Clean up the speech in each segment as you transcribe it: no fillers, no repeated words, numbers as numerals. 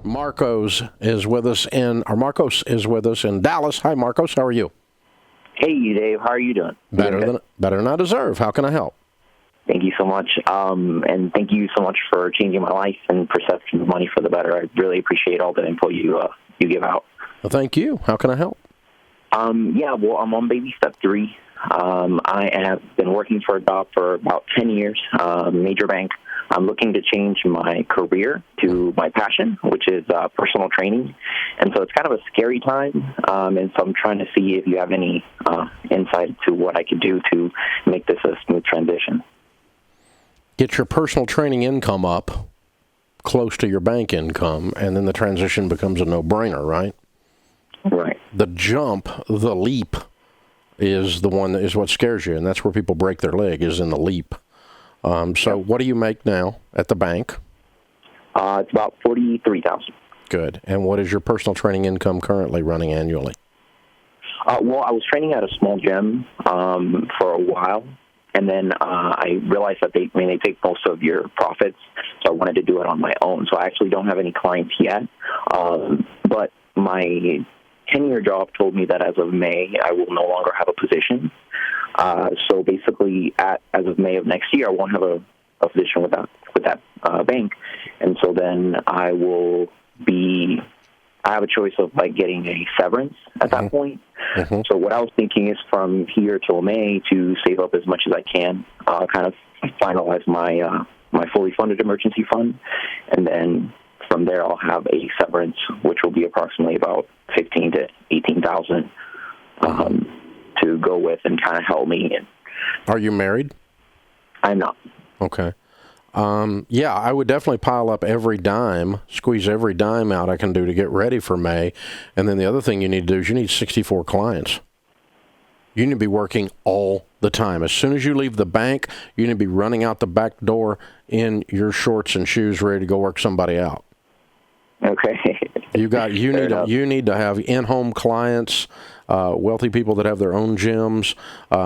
Marcos is with us in Dallas. Hi, Marcos. How are you? Hey, Dave. How are you doing? Better than I deserve. How can I help? Thank you so much. And thank you so much for changing my life and perception of money for the better. I really appreciate all the info you give out. Well, thank you. How can I help? I'm on baby step 3. I have been working for a job for about 10 years, major bank. I'm looking to change my career to my passion, which is personal training. And so it's kind of a scary time. And so I'm trying to see if you have any insight to what I could do to make this a smooth transition. Get your personal training income up close to your bank income, and then the transition becomes a no-brainer, right? Right. The jump, the leap, is the one that is what scares you, and that's where people break their leg, is in the leap. So what do you make now at the bank? It's about $43,000. Good. And what is your personal training income currently running annually? Well, I was training at a small gym for a while, and then I realized that they take most of your profits, so I wanted to do it on my own. So I actually don't have any clients yet, but my 10-year job told me that as of May, I will no longer have a position. So basically, as of May of next year, I won't have a position with that bank, and so then I have a choice of getting a severance at that point. Mm-hmm. So what I was thinking is from here till May to save up as much as I can, kind of finalize my fully funded emergency fund, and then from there I'll have a severance, which will be approximately about $15,000 to $18,000 to go with and kind of help me. Are you married? I'm not. Okay. Yeah, I would definitely pile up every dime, squeeze every dime out I can do to get ready for May. And then the other thing you need to do is you need 64 clients. You need to be working all the time. As soon as you leave the bank, you need to be running out the back door in your shorts and shoes ready to go work somebody out. Okay. You need to have in-home clients, wealthy people that have their own gyms.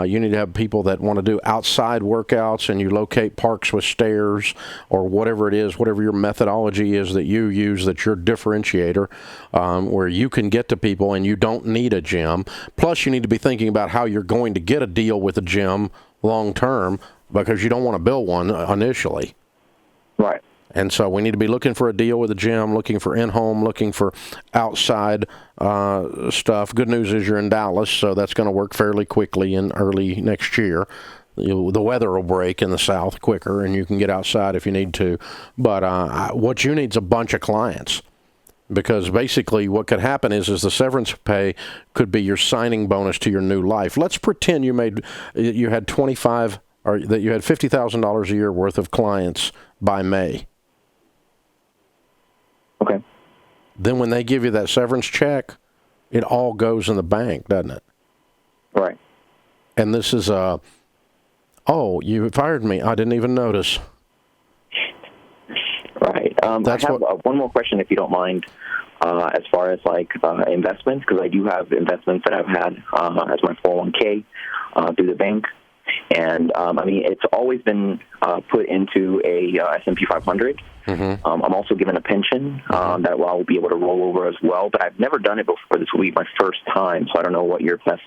You need to have people that want to do outside workouts, and you locate parks with stairs or whatever it is, whatever your methodology is that you use, that's your differentiator, where you can get to people and you don't need a gym. Plus, you need to be thinking about how you're going to get a deal with a gym long term, because you don't want to build one initially. Right. And so we need to be looking for a deal with a gym, looking for in-home, looking for outside stuff. Good news is you're in Dallas, so that's going to work fairly quickly in early next year. The weather will break in the south quicker, and you can get outside if you need to. But what you need is a bunch of clients, because basically what could happen is the severance pay could be your signing bonus to your new life. Let's pretend you had $50,000 a year worth of clients by May. Okay. Then when they give you that severance check, it all goes in the bank, doesn't it? Right. And this is you fired me. I didn't even notice. Right. I have one more question, if you don't mind, as far as investments, because I do have investments that I've had as my 401k through the bank. And, it's always been put into a S&P 500. Mm-hmm. I'm also given a pension that I will be able to roll over as well. But I've never done it before. This will be my first time, so I don't know what your best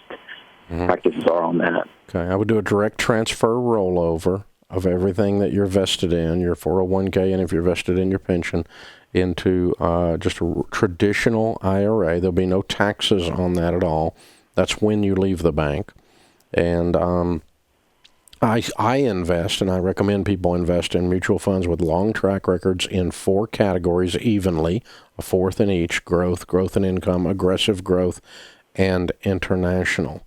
practices are on that. Okay, I would do a direct transfer rollover of everything that you're vested in, your 401k, and if you're vested in your pension, into just a traditional IRA. There'll be no taxes on that at all. That's when you leave the bank. And I invest, and I recommend people invest in mutual funds with long track records in 4 categories evenly, a fourth in each: growth and income, aggressive growth, and international.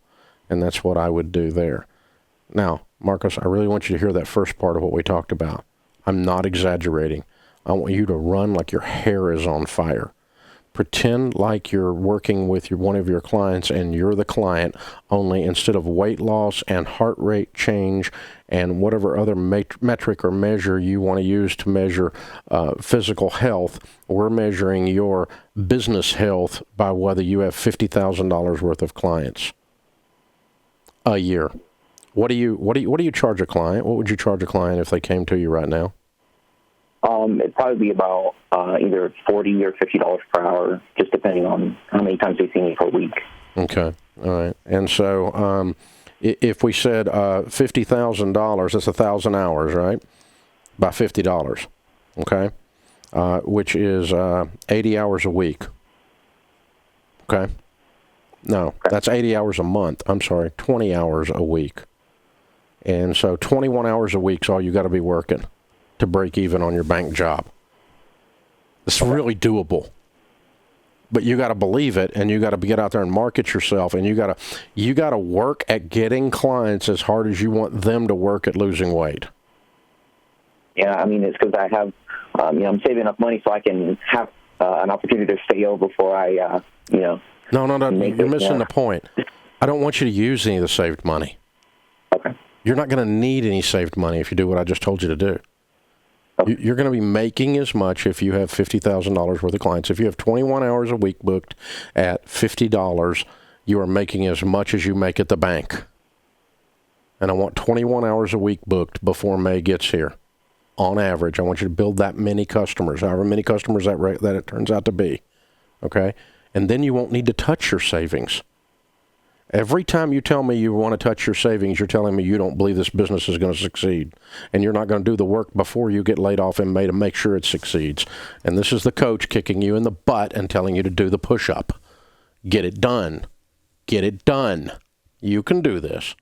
And that's what I would do there. Now, Marcos, I really want you to hear that first part of what we talked about. I'm not exaggerating. I want you to run like your hair is on fire. Pretend like you're working with one of your clients and you're the client, only instead of weight loss and heart rate change and whatever other metric or measure you want to use to measure physical health, we're measuring your business health by whether you have $50,000 worth of clients a year. What do you charge a client? What would you charge a client if they came to you right now? It'd probably be about either $40 or $50 per hour, just depending on how many times they see me per week. Okay, all right. And so if we said $50,000, that's 1,000 hours, right? By $50, okay? Which is 80 hours a week. Okay? No, that's 80 hours a month. I'm sorry, 20 hours a week. And so 21 hours a week is all you got to be working to break even on your bank job. It's really doable. But you got to believe it, and you got to get out there and market yourself, and you got to work at getting clients as hard as you want them to work at losing weight. Yeah, I mean, it's because I have, I'm saving enough money so I can have an opportunity to stay over before I, No, you're missing the point. I don't want you to use any of the saved money. Okay. You're not going to need any saved money if you do what I just told you to do. Okay. You're going to be making as much if you have $50,000 worth of clients. If you have 21 hours a week booked at $50, you are making as much as you make at the bank. And I want 21 hours a week booked before May gets here. On average, I want you to build that many customers, however many customers that it turns out to be. Okay? And then you won't need to touch your savings. Every time you tell me you want to touch your savings, you're telling me you don't believe this business is going to succeed. And you're not going to do the work before you get laid off in May to make sure it succeeds. And this is the coach kicking you in the butt and telling you to do the push-up. Get it done. Get it done. You can do this.